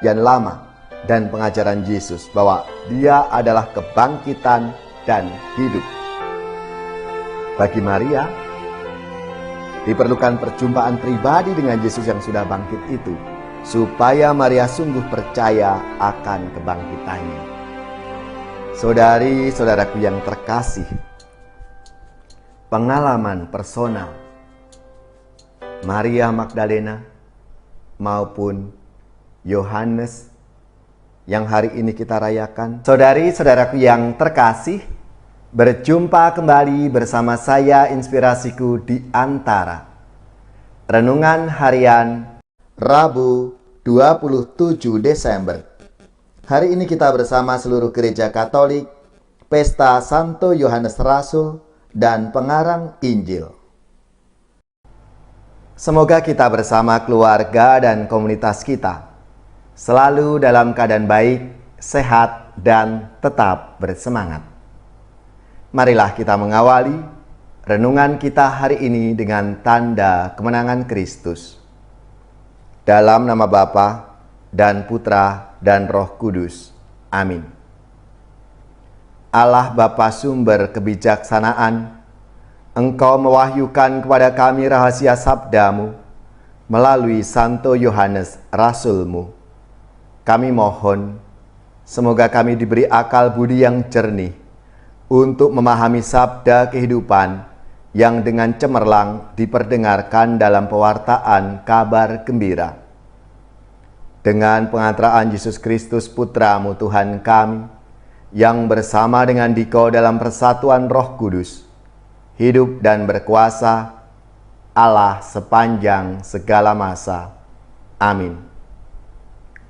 perjanjian lama dan pengajaran Yesus bahwa Dia adalah kebangkitan dan hidup. Bagi Maria, diperlukan perjumpaan pribadi dengan Yesus yang sudah bangkit itu, supaya Maria sungguh percaya akan kebangkitannya. Saudari-saudaraku yang terkasih, pengalaman personal Maria Magdalena maupun Yohanes yang hari ini kita rayakan. Saudari-saudaraku yang terkasih, berjumpa kembali bersama saya Inspirasiku di Antara. Renungan Harian Rabu 27 Desember. Hari ini kita bersama seluruh gereja Katolik, pesta Santo Yohanes Rasul dan pengarang Injil. Semoga kita bersama keluarga dan komunitas kita selalu dalam keadaan baik, sehat, dan tetap bersemangat. Marilah kita mengawali renungan kita hari ini dengan tanda kemenangan Kristus. Dalam nama Bapa dan Putra dan Roh Kudus. Amin. Allah Bapa sumber kebijaksanaan, Engkau mewahyukan kepada kami rahasia sabda-Mu melalui Santo Yohanes Rasul-Mu. Kami mohon, semoga kami diberi akal budi yang jernih untuk memahami sabda kehidupan yang dengan cemerlang diperdengarkan dalam pewartaan kabar gembira. Dengan pengantaraan Yesus Kristus Putra-Mu Tuhan kami, yang bersama dengan Dikau dalam persatuan Roh Kudus, hidup dan berkuasa Allah sepanjang segala masa. Amin.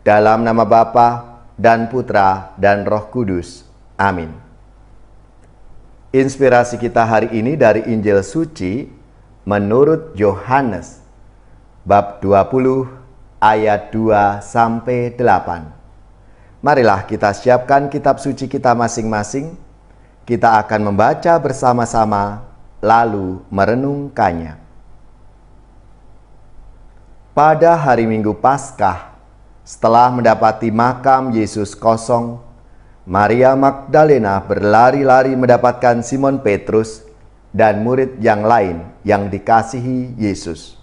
Dalam nama Bapa dan Putra dan Roh Kudus. Amin. Inspirasi kita hari ini dari Injil Suci menurut Yohanes bab 20 ayat 2-8. Marilah kita siapkan kitab suci kita masing-masing. Kita akan membaca bersama-sama lalu merenungkannya. Pada hari Minggu Paskah, setelah mendapati makam Yesus kosong, Maria Magdalena berlari-lari mendapatkan Simon Petrus dan murid yang lain yang dikasihi Yesus.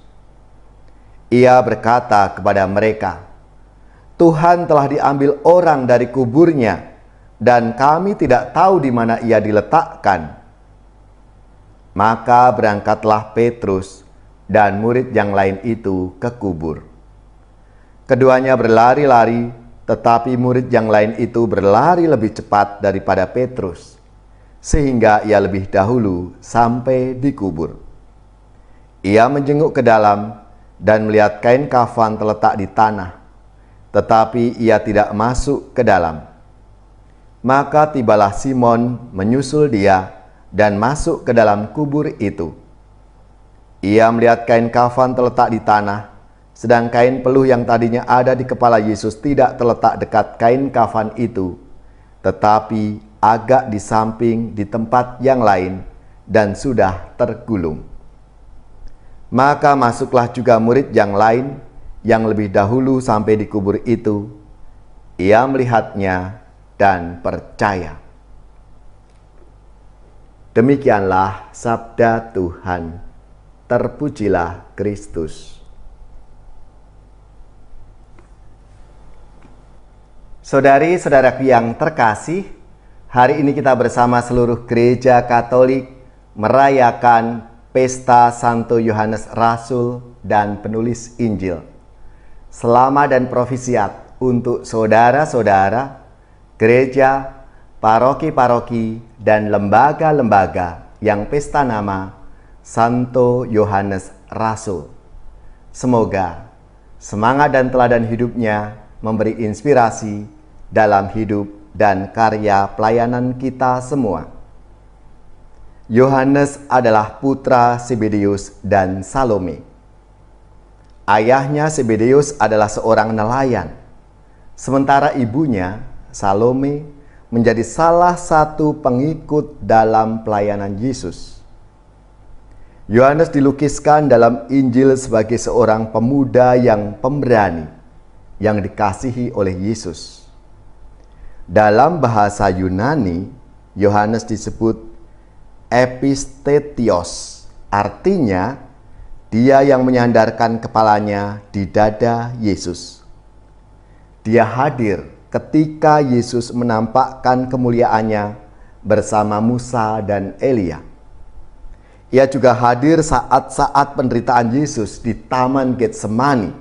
Ia berkata kepada mereka, "Tuhan telah diambil orang dari kuburnya, dan kami tidak tahu di mana ia diletakkan." Maka berangkatlah Petrus dan murid yang lain itu ke kubur. Keduanya berlari-lari, tetapi murid yang lain itu berlari lebih cepat daripada Petrus, sehingga ia lebih dahulu sampai di kubur. Ia menjenguk ke dalam dan melihat kain kafan terletak di tanah, tetapi ia tidak masuk ke dalam. Maka tibalah Simon menyusul dia dan masuk ke dalam kubur itu. Ia melihat kain kafan terletak di tanah, sedang kain peluh yang tadinya ada di kepala Yesus tidak terletak dekat kain kafan itu, tetapi agak di samping di tempat yang lain dan sudah tergulung. Maka masuklah juga murid yang lain yang lebih dahulu sampai di kubur itu. Ia melihatnya dan percaya. Demikianlah sabda Tuhan. Terpujilah Kristus. Saudari-saudaraku yang terkasih, hari ini kita bersama seluruh gereja Katolik merayakan pesta Santo Yohanes Rasul dan penulis Injil. Selamat dan profisiat untuk saudara-saudara, gereja, paroki-paroki, dan lembaga-lembaga yang pesta nama Santo Yohanes Rasul. Semoga semangat dan teladan hidupnya memberi inspirasi dalam hidup dan karya pelayanan kita semua. Yohanes adalah putra Zebedeus dan Salome. Ayahnya Zebedeus adalah seorang nelayan, sementara ibunya Salome menjadi salah satu pengikut dalam pelayanan Yesus. Yohanes dilukiskan dalam Injil sebagai seorang pemuda yang pemberani, yang dikasihi oleh Yesus. Dalam bahasa Yunani, Yohanes disebut epistetios, artinya dia yang menyandarkan kepalanya di dada Yesus. Dia hadir ketika Yesus menampakkan kemuliaannya bersama Musa dan Elia. Ia juga hadir saat-saat penderitaan Yesus di Taman Getsemani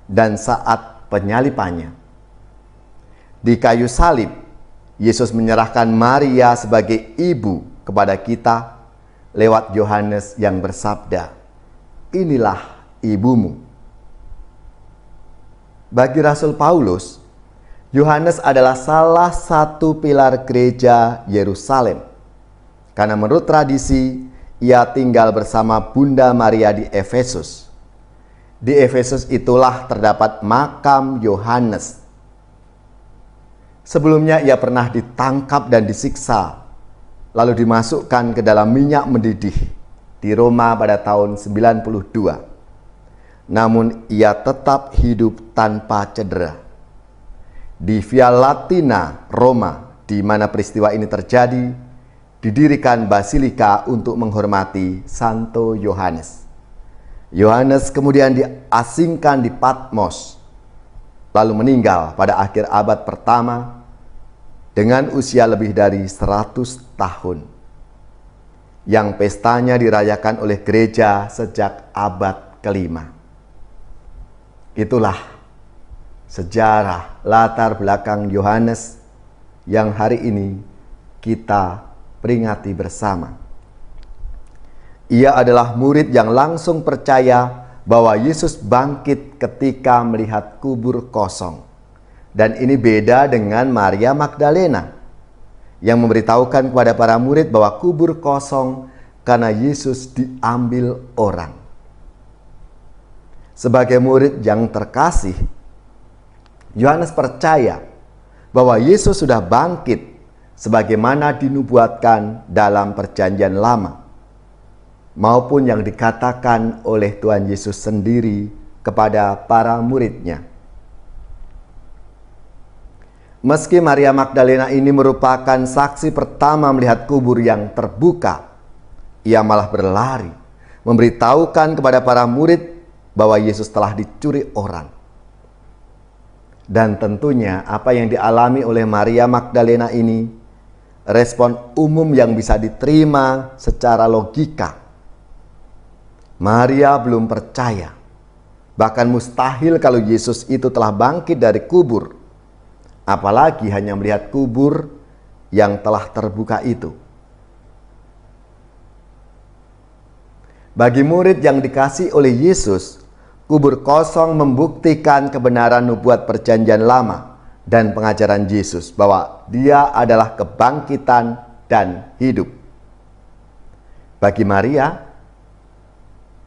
dan saat penyalipannya. Di kayu salib, Yesus menyerahkan Maria sebagai ibu kepada kita lewat Yohanes yang bersabda, "Inilah ibumu." Bagi Rasul Paulus, Yohanes adalah salah satu pilar gereja Yerusalem. Karena menurut tradisi, ia tinggal bersama Bunda Maria di Efesus. Di Efesus itulah terdapat makam Yohanes. Sebelumnya ia pernah ditangkap dan disiksa, lalu dimasukkan ke dalam minyak mendidih di Roma pada tahun 92. Namun ia tetap hidup tanpa cedera. Di Via Latina, Roma, di mana peristiwa ini terjadi, didirikan basilika untuk menghormati Santo Yohanes. Yohanes kemudian diasingkan di Patmos, lalu meninggal pada akhir abad pertama dengan usia lebih dari 100 tahun, yang pestanya dirayakan oleh gereja sejak abad kelima. Itulah sejarah latar belakang Yohanes yang hari ini kita peringati bersama. Ia adalah murid yang langsung percaya bahwa Yesus bangkit ketika melihat kubur kosong. Dan ini beda dengan Maria Magdalena yang memberitahukan kepada para murid bahwa kubur kosong karena Yesus diambil orang. Sebagai murid yang terkasih, Yohanes percaya bahwa Yesus sudah bangkit sebagaimana dinubuatkan dalam Perjanjian Lama, maupun yang dikatakan oleh Tuhan Yesus sendiri kepada para muridnya. Meski Maria Magdalena ini merupakan saksi pertama melihat kubur yang terbuka, ia malah berlari memberitahukan kepada para murid bahwa Yesus telah dicuri orang. Dan tentunya apa yang dialami oleh Maria Magdalena ini respon umum yang bisa diterima secara logika. Maria belum percaya, bahkan mustahil kalau Yesus itu telah bangkit dari kubur, apalagi hanya melihat kubur yang telah terbuka itu. Bagi murid yang dikasihi oleh Yesus, kubur kosong membuktikan kebenaran nubuat Perjanjian Lama dan pengajaran Yesus bahwa Dia adalah kebangkitan dan hidup. Bagi Maria,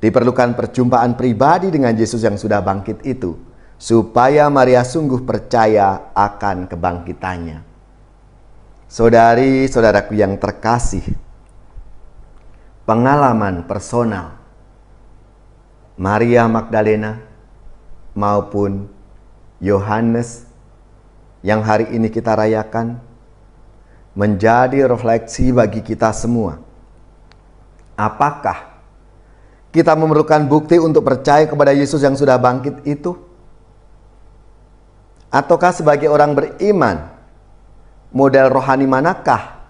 diperlukan perjumpaan pribadi dengan Yesus yang sudah bangkit itu, supaya Maria sungguh percaya akan kebangkitannya. Saudari-saudaraku yang terkasih, pengalaman personal Maria Magdalena maupun Yohanes yang hari ini kita rayakan menjadi refleksi bagi kita semua. Apakah kita memerlukan bukti untuk percaya kepada Yesus yang sudah bangkit itu? Ataukah sebagai orang beriman, model rohani manakah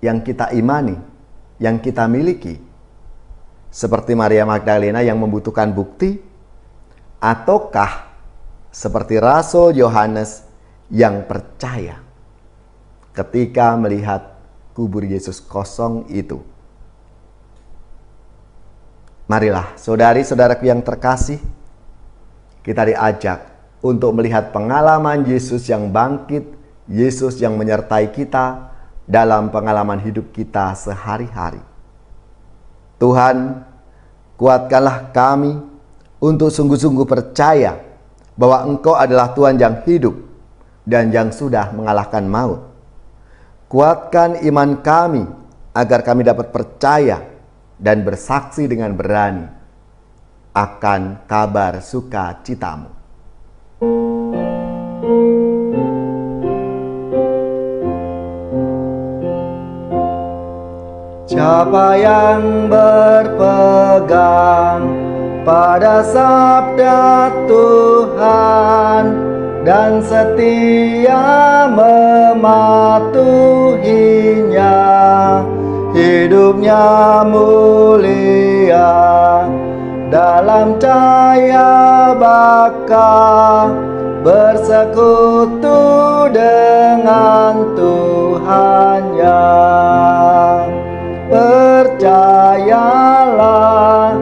yang kita imani, yang kita miliki? Seperti Maria Magdalena yang membutuhkan bukti, ataukah seperti Rasul Yohanes yang percaya ketika melihat kubur Yesus kosong itu? Marilah saudari-saudaraku yang terkasih, kita diajak untuk melihat pengalaman Yesus yang bangkit, Yesus yang menyertai kita dalam pengalaman hidup kita sehari-hari. Tuhan, kuatkanlah kami untuk sungguh-sungguh percaya bahwa Engkau adalah Tuhan yang hidup dan yang sudah mengalahkan maut. Kuatkan iman kami agar kami dapat percaya dan bersaksi dengan berani akan kabar sukacitamu. Siapa yang berpegang pada sabda Tuhan dan setia mematuhinya, hidupnya mulia dalam cahaya baka, bersekutu dengan Tuhannya. Percayalah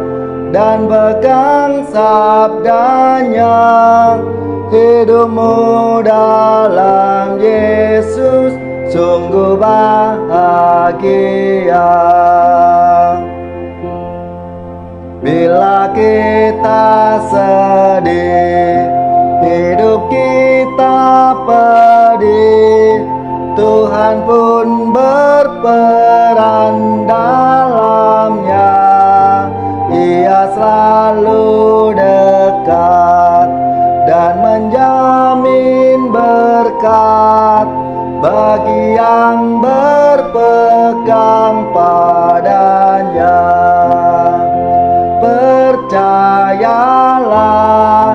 dan pegang sabdanya, hidupmu dalam Yesus sungguh bahagia. Bila kita sedih, hidup kita pedih, Tuhan pun berperan dalamnya. Ia selalu dekat dan menjamin berkat bagi yang berpegang padanya. Percayalah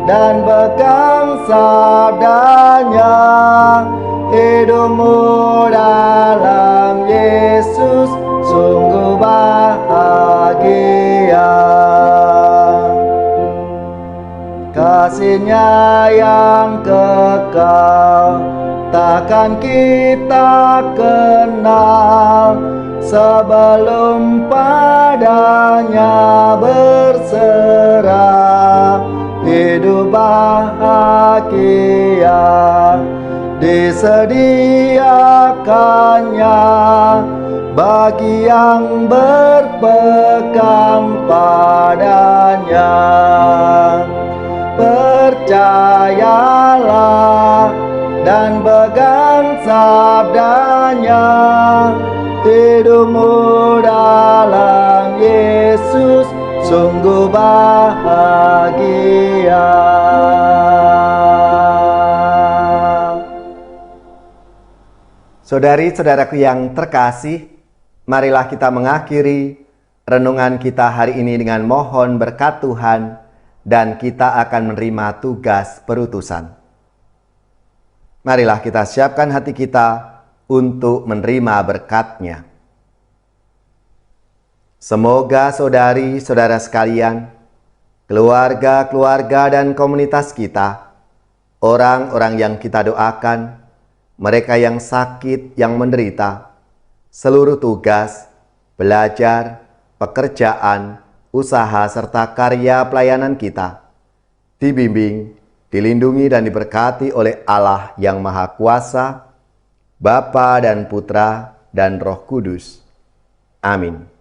dan pegang sabdanya, hidupmu dalam Yesus sungguh bahagia. Kasih-Nya yang kekal takkan kita kenal sebelum padanya berserah. Hidup bahagia disediakannya bagi yang berpegang padanya. Percayalah dan pegang sabdanya, hidupmu dalam Yesus sungguh bahagia. Saudari-saudaraku yang terkasih, marilah kita mengakhiri renungan kita hari ini dengan mohon berkat Tuhan, dan kita akan menerima tugas perutusan. Marilah kita siapkan hati kita untuk menerima berkat-Nya. Semoga saudari-saudara sekalian, keluarga-keluarga dan komunitas kita, orang-orang yang kita doakan, mereka yang sakit, yang menderita, seluruh tugas, belajar, pekerjaan, usaha, serta karya pelayanan kita, dibimbing, dilindungi dan diberkati oleh Allah yang Maha Kuasa, Bapa dan Putra dan Roh Kudus. Amin.